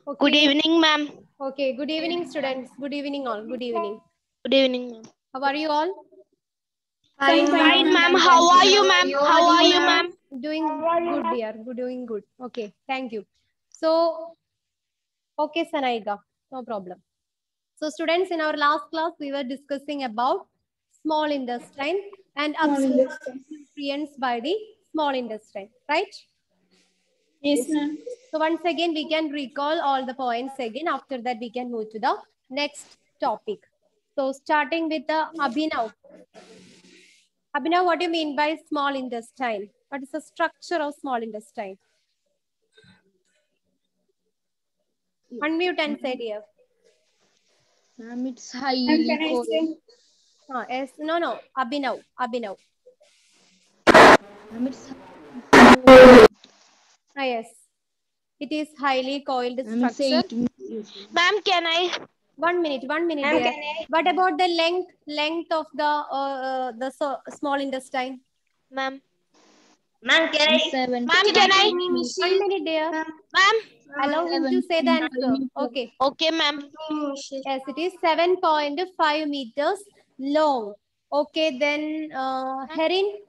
Okay. Good evening, ma'am. Okay, good evening, students. Good evening, all. Good evening. Good evening, ma'am. How are you all? Fine, Fine, ma'am. ma'am. How Thank are you, you. ma'am? How are you, ma'am? Doing good, dear. Doing good. Okay, thank you. So, okay, Sanaiga, no problem. So, students, in our last class, we were discussing about small intestine and absorption of nutrients by the small intestine, right? Yes, ma'am. So once again, we can recall all the points again. After that, we can move to the next topic. So starting with the Abhinav. Abhinav, what do you mean by small intestine? What is the structure of small intestine? Unmute and say dear. Ma'am, it's Ma'am, highly can I cold. say? Yes, no. Abhinav. Ma'am, it's Yes. It is highly coiled ma'am, it's structure. 8 minutes. Ma'am, can I? 1 minute, Ma'am, dear. can I? What about the length of the small intestine? Ma'am. Ma'am, can I? 7. Ma'am, Ma'am, can I? 1 minute, dear. Ma'am. Allow him to say the answer. Okay. Okay, ma'am. Yes, it is 7.5 meters long. Okay, then Herin,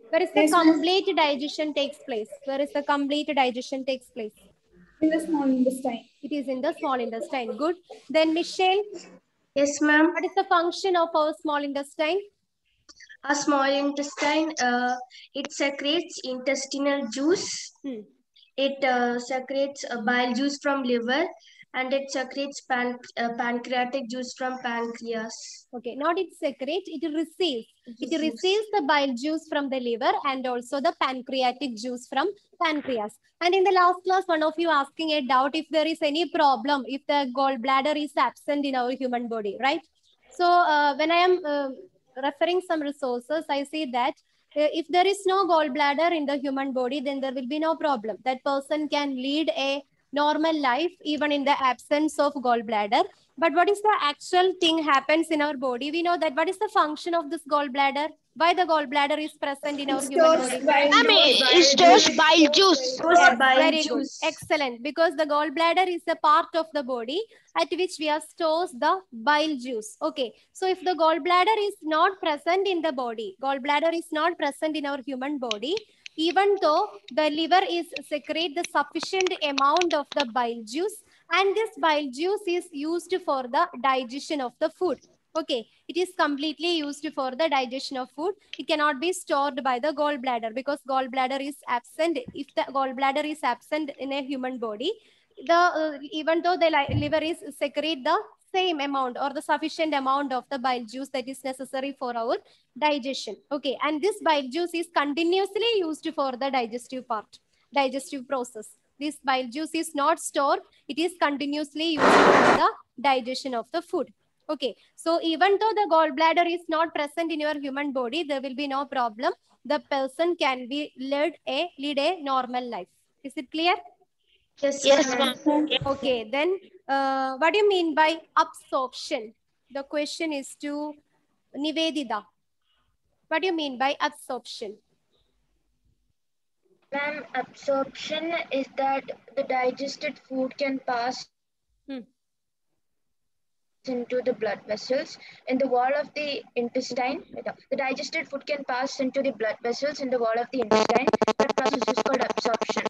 where is the Yes, ma'am. complete digestion takes place? Where is the complete digestion takes place? In the small intestine. It is in the small intestine. Good. Then Michelle, Yes, ma'am. what is the function of our small intestine? A small intestine, it secretes intestinal juice. It secretes bile juice from liver, and it secretes pancreatic juice from pancreas. Okay, not it secretes, it receives. It receives the bile juice from the liver and also the pancreatic juice from pancreas. And in the last class, one of you asking a doubt if there is any problem, if the gallbladder is absent in our human body, right? So when I am referring some resources, I see that if there is no gallbladder in the human body, then there will be no problem. That person can lead a normal life even in the absence of gallbladder. But what is the actual thing happens in our body? We know that what is the function of this gallbladder? Why the gallbladder is present in our human body? Ma'am, it stores bile juice. Yes, very good. Excellent. Because the gallbladder is a part of the body at which we are stores the bile juice. Okay. So if the gallbladder is not present in the body, gallbladder is not present in our human body, even though the liver is secrete the sufficient amount of the bile juice, and this bile juice is used for the digestion of the food. Okay, it is completely used for the digestion of food. It cannot be stored by the gallbladder because gallbladder is absent. If the gallbladder is absent in a human body, the even though the liver is secrete the same amount or the sufficient amount of the bile juice that is necessary for our digestion. Okay, and this bile juice is continuously used for the digestive process. This bile juice is not stored, it is continuously used for the digestion of the food. Okay, so even though the gallbladder is not present in your human body, there will be no problem. The person can be lead a normal life. Is it clear? Yes, ma'am. Okay, then what do you mean by absorption? The question is to Nivedita. What do you mean by absorption? Ma'am, absorption is that the digested food can pass into the blood vessels in the wall of the intestine. The digested food can pass into the blood vessels in the wall of the intestine. That process is called absorption.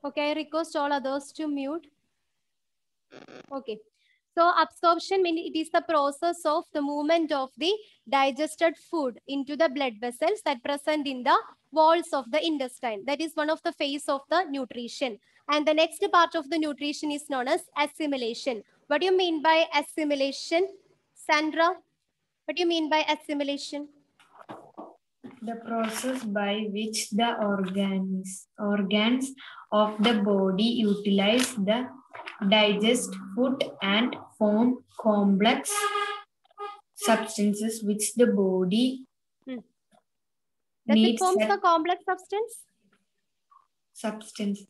Okay, I request all others to mute. Okay. So absorption means it is the process of the movement of the digested food into the blood vessels that present in the walls of the intestine. That is one of the phase of the nutrition. And the next part of the nutrition is known as assimilation. What do you mean by assimilation? Sandra, what do you mean by assimilation? The process by which the organs of the body utilize the digest food and form complex substances which the body Does needs. it form the complex substances?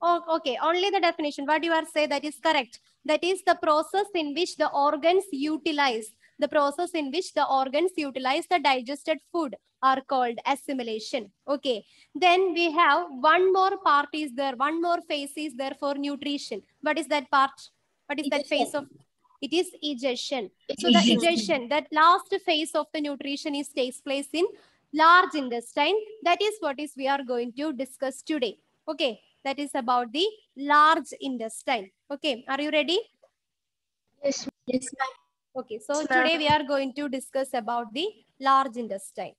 Oh, okay, only the definition. What you are saying, that is correct. That is the process in which the organs utilize The process in which the organs utilize the digested food are called assimilation. Okay. Then we have one more part is there. One more phase is there for nutrition. What is that part? What is that phase of? It is egestion. So the egestion, that last phase of the nutrition takes place in large intestine. That is what is we are going to discuss today. Okay. That is about the large intestine. Okay. Are you ready? Yes. Yes, ma'am. Okay. So Yes, ma'am. today we are going to discuss about the large intestine.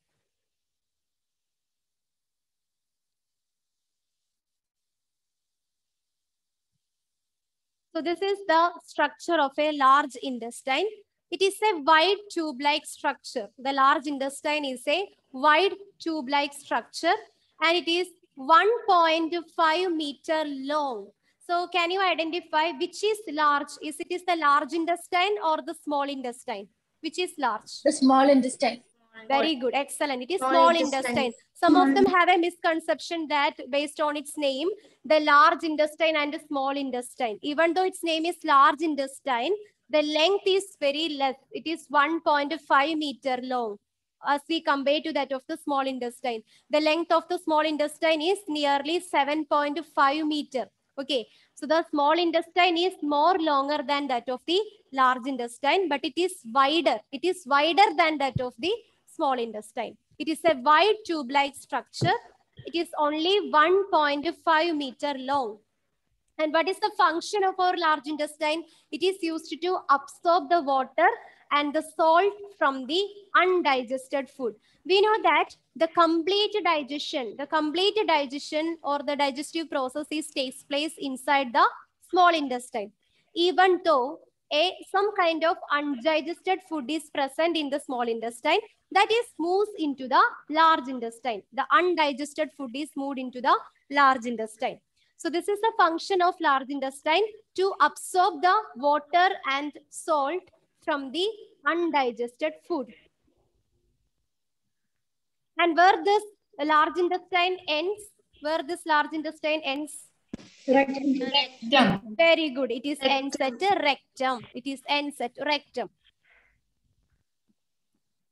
So this is the structure of a large intestine. It is a wide tube-like structure. The large intestine is a wide tube-like structure and it is 1.5 meter long. So can you identify which is large? Is it the large intestine or the small intestine? Which is large? The small intestine. Very good. Excellent. It is Small small intestine. intestine. Some of them have a misconception that based on its name, the large intestine and the small intestine. Even though its name is large intestine, the length is very less. It is 1.5 meter long as we compare to that of the small intestine. The length of the small intestine is nearly 7.5 meter. Okay. So the small intestine is more longer than that of the large intestine, but it is wider. It is wider than that of the small intestine. It is a wide tube-like structure. It is only 1.5 meter long. And what is the function of our large intestine? It is used to absorb the water and the salt from the undigested food. We know that the complete digestion or the digestive process takes place inside the small intestine. Even though some kind of undigested food is present in the small intestine, that is moves into the large intestine. The undigested food is moved into the large intestine. So this is the function of large intestine, to absorb the water and salt from the undigested food. And where this large intestine ends? Where this large intestine ends? Rectum. Very good. It is ends at rectum. It is ends at rectum.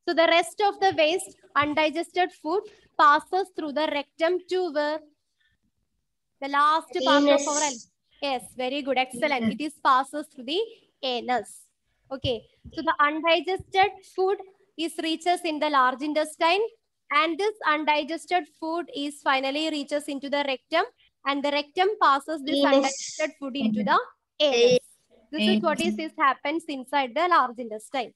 So the rest of the waste, undigested food, passes through the rectum to where? The last part of our... Yes, very good. Excellent. It is passes through the anus. Okay. So the undigested food reaches in the large intestine, and this undigested food is finally reaches into the rectum, and the rectum passes this undigested food into the anus. This is what happens inside the large intestine.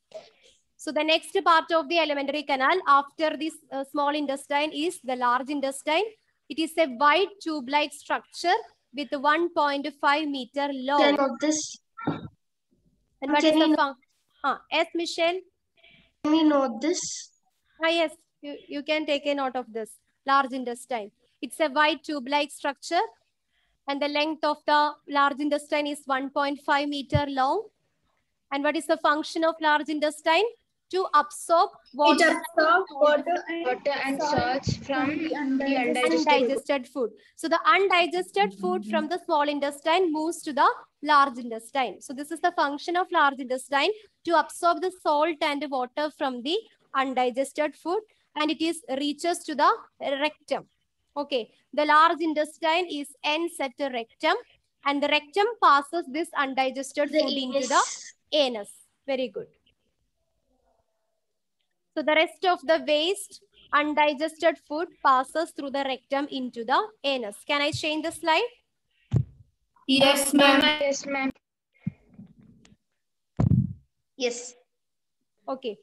So the next part of the alimentary canal after this small intestine is the large intestine. It is a wide tube-like structure with 1.5 meter long. Can of this? And what is the function? Yes, Michelle? Can we note this? Yes, you can take a note of this. Large intestine. It's a wide tube-like structure and the length of the large intestine is 1.5 meter long. And what is the function of large intestine? To absorb water, and salts from the undigested food. So the undigested food from the small intestine moves to the large intestine. So this is the function of large intestine, to absorb the salt and water from the undigested food, and it reaches to the rectum. Okay, the large intestine ends at the rectum, and the rectum passes this undigested food into the anus. Very good. So the rest of the waste, undigested food, passes through the rectum into the anus. Can I change the slide? Yes, ma'am. Yes, ma'am. Yes. Okay.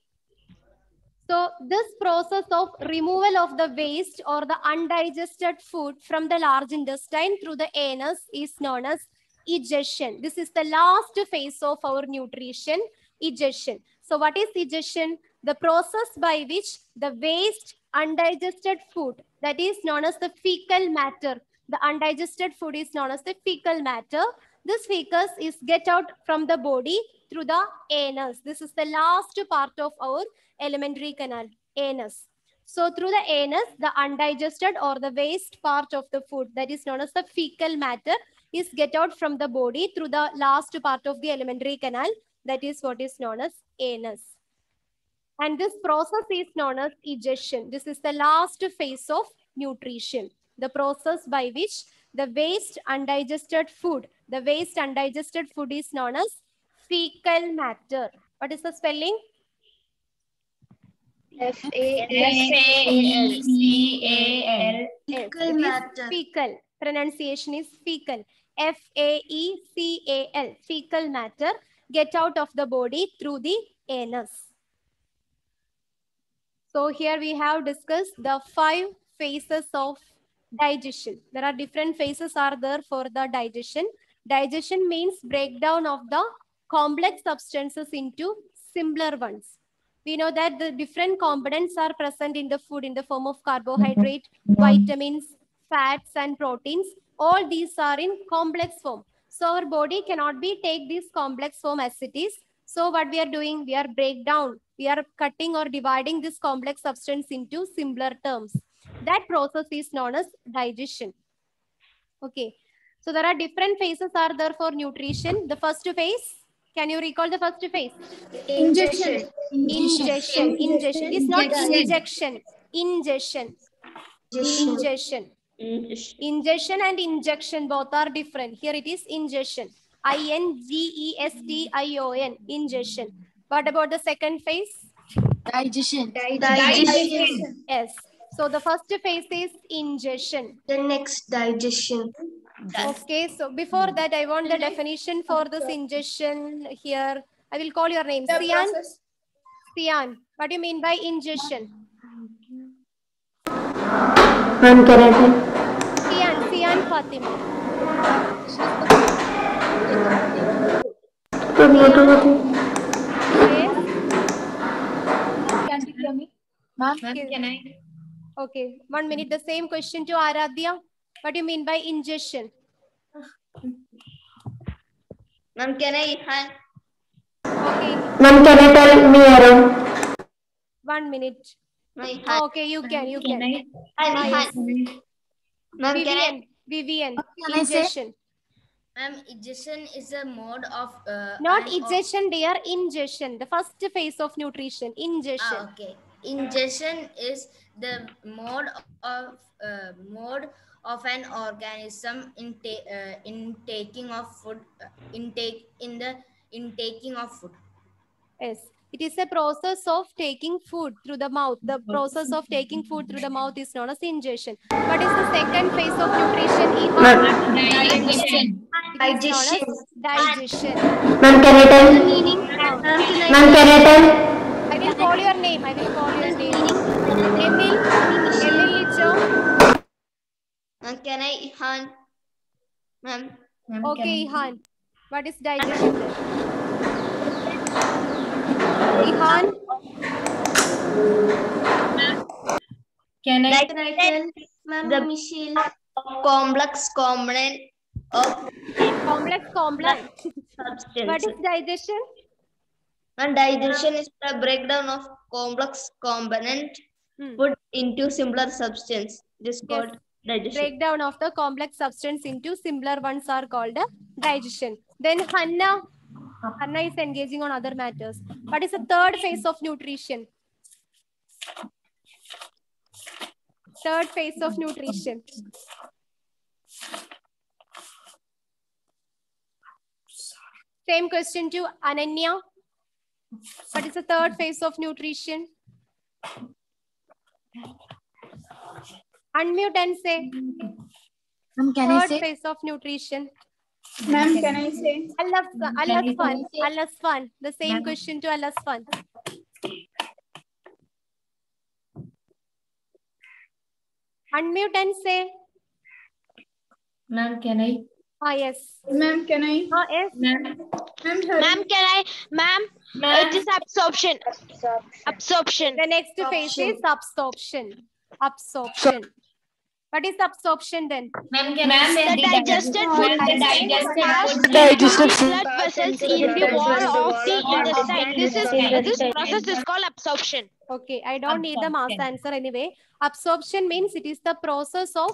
So this process of removal of the waste or the undigested food from the large intestine through the anus is known as egestion. This is the last phase of our nutrition, egestion. So what is egestion? The process by which the waste undigested food, that is known as the fecal matter. The undigested food is known as the fecal matter. This fecus is get out from the body through the anus. This is the last part of our alimentary canal, anus. So through the anus, the undigested or the waste part of the food, that is known as the fecal matter, is get out from the body through the last part of the alimentary canal. That is what is known as anus. And this process is known as egestion. This is the last phase of nutrition. The process by which the waste undigested food is known as fecal matter. What is the spelling? FAECAL. Fecal It is matter. fecal. Pronunciation is fecal. FAECAL. Fecal matter get out of the body through the anus. So here we have discussed the 5 phases of digestion. There are different phases are there for the digestion. Digestion means breakdown of the complex substances into simpler ones. We know that the different components are present in the food in the form of carbohydrate, vitamins, fats, and proteins. All these are in complex form. So our body cannot take this complex form as it is. So what we are doing, we are cutting or dividing this complex substance into simpler terms. That process is known as digestion. Okay. So there are different phases are there for nutrition. The first phase, can you recall the first phase? Ingestion. Ingestion. Ingestion. It's not injection. Ingestion. Ingestion. Ingestion. Ingestion and injection both are different. Here it is ingestion. INGESTION. Ingestion. What about the second phase? Digestion. Yes. So the first phase is ingestion. The next digestion. Okay. So before that, I want the definition for this ingestion here. I will call your name. Sian. Sian. What do you mean by ingestion? Sian Fatima. Ma'am, can I? Okay, 1 minute. The same question to Aradhya. What do you mean by ingestion? Ma'am, can I hand? Okay, Ma'am, can you tell me around? 1 minute. My hand. Okay, you can. Ma'am, can I? Vivian. Can I say? Ingestion. Ma'am, ingestion is a mode of Not egestion, dear. Ingestion. The first phase of nutrition. Ingestion. okay. Ingestion is the mode of an organism in taking of food intaking of food. Yes. It is a process of taking food through the mouth. The process of taking food through the mouth is known as ingestion. What is the second phase of nutrition? Digestion. It is known as digestion. Ma'am, can you tell? Ma'am, can you tell? I will call your name. Emil Licho. Ma'am, can I hand? Ma'am. Okay, Ihan. What is digestion then? Ihan. Can I? Can I tell, Ma'am, Michelle? Complex component of Complex. substance. What is digestion? And digestion is the breakdown of complex component food into simpler substance. It is called digestion. Breakdown of the complex substance into simpler ones are called digestion. Then Hannah is engaging on other matters. What is the third phase of nutrition? Third phase of nutrition. Same question to Ananya. What is the third phase of nutrition? Unmute and say. Ma'am, can I Third say? phase of nutrition. Ma'am, can I say? Alasfan. The same question to Alasfan. Unmute and say. Ma'am, can I? Yes. Ma'am, can I? Yes. Ma'am, Ma'am, can I? Ma'am, it is absorption. Absorption. The next phase is absorption. Absorption. What is absorption then? Ma'am, can I say? The digested food Digested food. blood vessels in the wall of the intestine. This process is called absorption. Okay, I don't need the mass answer anyway. Absorption means it is the process of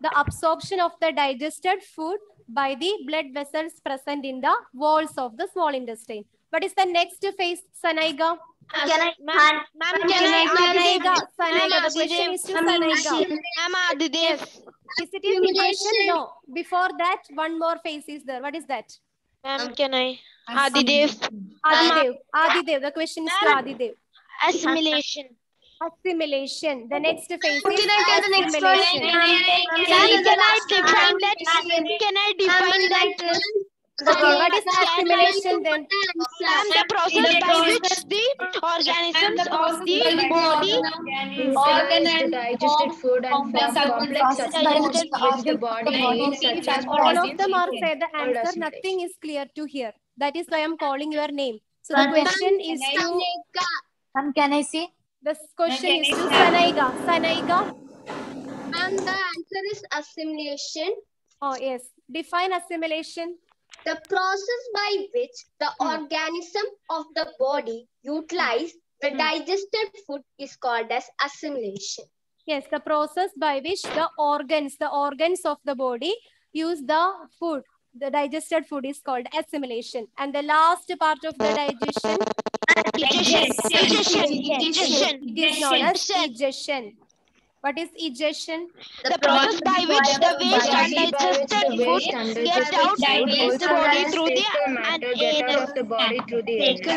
the absorption of the digested food by the blood vessels present in the walls of the small intestine. What is the next phase, Sanaiga? Sanaiga. The question is to Sanaiga. Yes. Is it a suggestion? No. Before that, one more phase is there. What is that? Can I? Adidev. Adidev. The question is to Adidev. Assimilation. Assimilation. The next phase is assimilation. Can I define that? Okay, what is assimilation then? The process by which the organisms of the body the digested food and form complex substances which the body needs, such as If all of proteins, them are say the called answer, assimilation. nothing is clear to hear. That is why I am calling your name. So the question is to... Can I say? The question is to Sanaiga. Sanaiga. Ma'am, the answer is assimilation. Oh, yes. Define assimilation. The process by which the organism of the body utilize the digested food is called as assimilation. Yes, the process by which the organs of the body use the food, the digested food is called assimilation. And the last part of the digestion, it is known as egestion. What is egestion? The process by which the waste undigested food gets out of the body through the anus.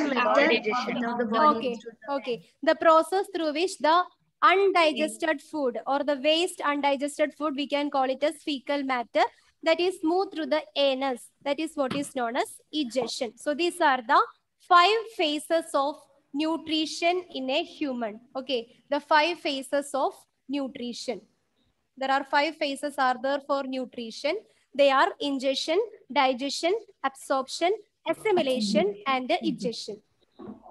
Okay. The process through which the undigested food or the waste undigested food, we can call it as fecal matter, that is moved through the anus. That is what is known as egestion. So these are the 5 phases of nutrition in a human. Okay, the 5 phases of nutrition. There are 5 phases are there for nutrition. They are ingestion, digestion, absorption, assimilation, and egestion.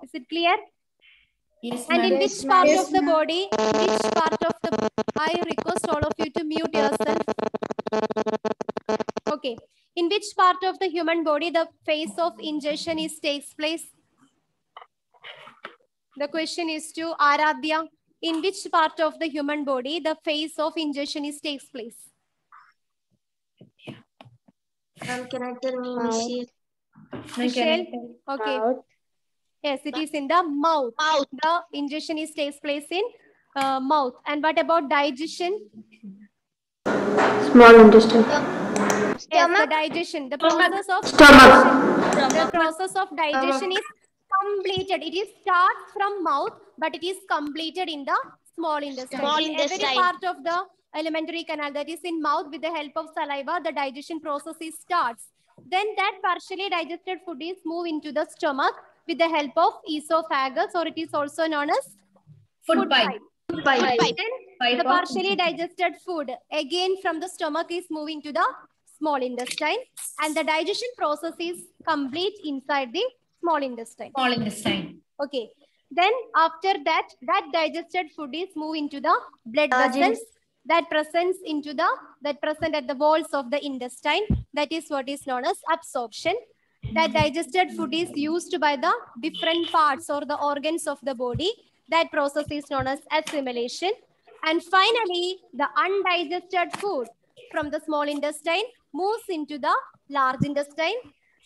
Is it clear? Yes, and in which part of the body, I request all of you to mute yourself. Okay. In which part of the human body the phase of ingestion takes place? The question is to Aradhya. In which part of the human body the phase of ingestion takes place? Can I tell me, Michelle? Michelle? Okay. Yes, it is in the mouth. The ingestion takes place in mouth. And what about digestion? Small intestine. Yes, the digestion. The process of Stomach. The process of digestion is completed. It is starts from mouth, but it is completed in the small intestine. Every part of the alimentary canal, that is in mouth, with the help of saliva, the digestion process starts. Then that partially digested food is moved into the stomach with the help of esophagus, or it is also known as food pipe. Then the partially digested food again from the stomach is moving to the small intestine, and the digestion process is complete inside the small intestine. Okay. Then after that, that digested food is moved into the blood vessels that present at the walls of the intestine. That is what is known as absorption. That digested food is used by the different parts or the organs of the body. That process is known as assimilation. And finally, the undigested food from the small intestine moves into the large intestine.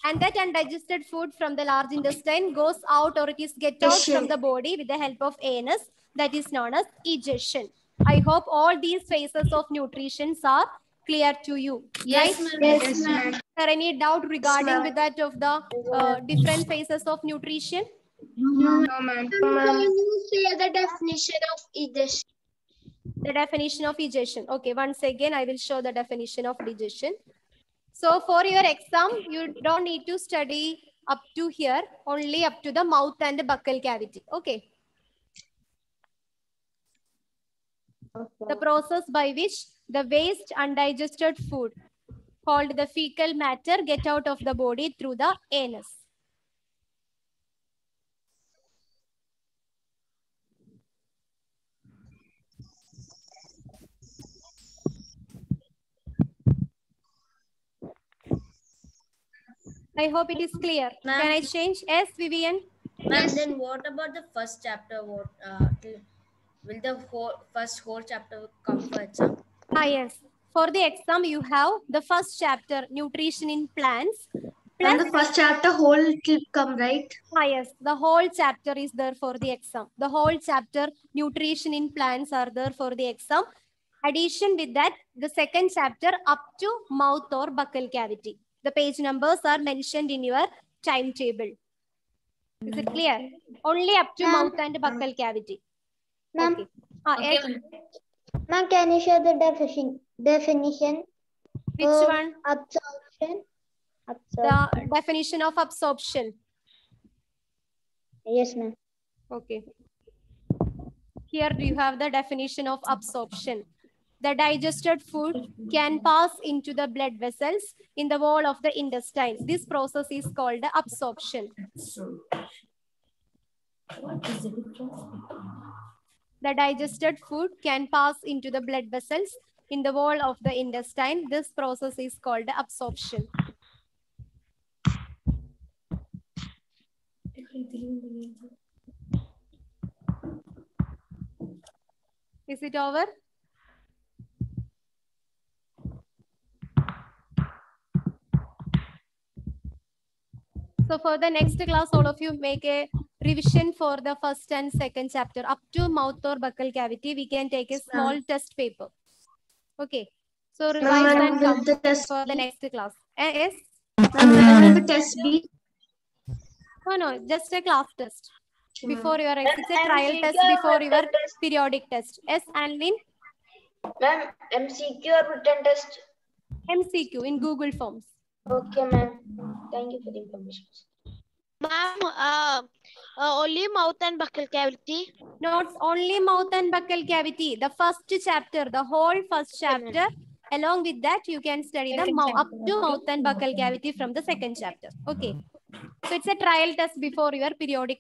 And that undigested food from the large intestine goes out, or it is get out from the body with the help of anus. That is known as egestion. I hope all these phases of nutrition are clear to you. Yes, right? Yes, ma'am. Is there any doubt regarding with that of the different phases of nutrition? No, ma'am. Can you say the definition of egestion? The definition of egestion. Okay, once again, I will show the definition of digestion. So for your exam, you don't need to study up to here, only up to the mouth and the buccal cavity. Okay. The process by which the waste undigested food called the fecal matter get out of the body through the anus. I hope it is clear. Can I change? Yes, Vivian? Ma'am, then what about the first chapter? What will the first whole chapter come for exam? Yes. For the exam, you have the first chapter, nutrition in plants. And the first chapter whole will come, right? Yes, the whole chapter is there for the exam. The whole chapter, nutrition in plants, are there for the exam. Addition with that, the second chapter up to mouth or buccal cavity. The page numbers are mentioned in your timetable. Is it clear? Only up to mouth and buccal cavity. Ma'am, Okay. Okay. ma'am, can you share the definition? Which one? Absorption. The definition of absorption. Yes, ma'am. Okay. Here you have the definition of absorption. The digested food can pass into the blood vessels in the wall of the intestines. This process is called the absorption. The digested food can pass into the blood vessels in the wall of the intestine. This process is called the absorption. Is it over? So for the next class, all of you make a revision for the first and second chapter. Up to mouth or buccal cavity, we can take a small test paper. Okay. So revise and come for the next class. Yes? Will the test be? No, just a class test. Before your, it's a trial test before your periodic test. Yes, Anlin? Ma'am, MCQ or written test? MCQ in Google Forms. Okay, ma'am. Thank you for the information. Ma'am, only mouth and buccal cavity. Not only mouth and buccal cavity. The first chapter, the whole first chapter. Along with that, you can study the up to mouth and buccal cavity from the second chapter. Okay. So it's a trial test before your periodic